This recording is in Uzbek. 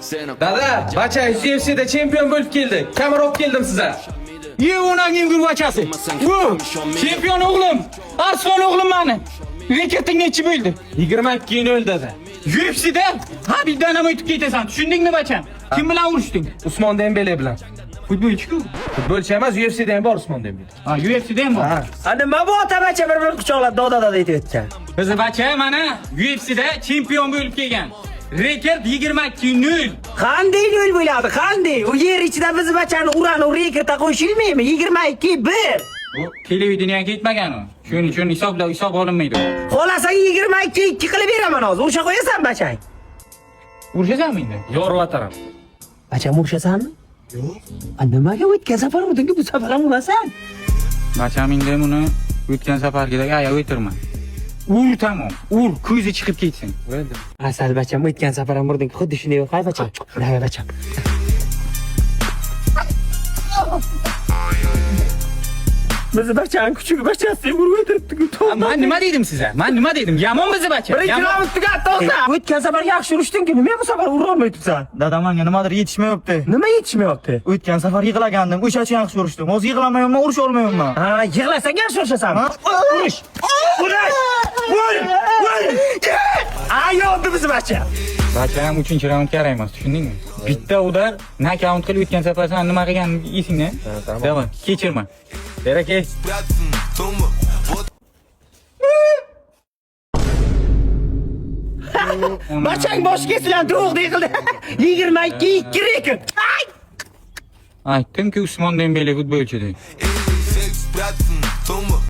Dada, bacha UFC'de chempion bo'lib keldi. Kamera olib keldim sizga. Ye unaga yugurib ochasi. Bu chempion o'g'lim. Arslon o'g'lim meni. Rekording nechi bo'ldi? 22-0 dada. UFC'da Habibdan ham o'tib ketasan. Tushundingmi bacham? Kim bilan urushding? Usmon Dembele bilan. Futbolchi-ku. Futbolchi emas, UFC'da ham bor Usmon Dembele. Ha, UFC'da ham bor. Nima bu ota-bacha bir quchoqlab doda aytib o'tgan. Bizi bacha mana UFC'da chempion bo'lib kelgan. Rekord 22-0. Qanday yo'l bo'ladi? Qanday? U yer ichida biz bachani urani rekordga qo'shilmaymi? 22-1. Bu televideniyaga ketmagan u. Shuning uchun hisob olinmaydi. Xolasang 22-2 qilib beraman hozir. O'sha qo'yasan bachang. Urishasanmi endi? Yorvataram. Bacham urishasanmi? Yo'q. Nimaga o'tgan safar urdingki bu safar ham urasan? Bacham endi buni o'tgan safargidek aya o'tirma. Ur tamom. Ur, ko'zi chiqib ketsin. Bo'ldi. Asal bacham o'tgan safar ham urding. Xuddi shunday qay bacham. Davay bacham. Bizi bachang kuchugi bachasi urib o'tiribdi-ku. Men nima dedim sizga? Men nima dedim? Yomon bizi bacha. 1 kilometr tugatdi o'zi. O'tgan safar yaxshi urishding-ku. Nima bu safar ura olmayapsan? Dadam menga nimadir yetishmayapti. Nima yetishmayapti? O'tgan safar yig'lagandim, o'sha uchun yaxshi urishdim. Hozir yig'lamayapman, urisha olmayapman. Ha, yig'lasang yaxshi urishasan. Urish. Urish. Vur. Ayoldi biz bacha. Bacha ham 3-raundga qaraymiz, tushundingmi? Bitta uda knockout qilib o'tgan safar sen nima qilganingni esingda? Davay, kechirma. Beraka. Bachang boshga silan to'g'ri qildi. 22-2 rekord. Aytdim-ku Usmon Dembele futbolchi deb.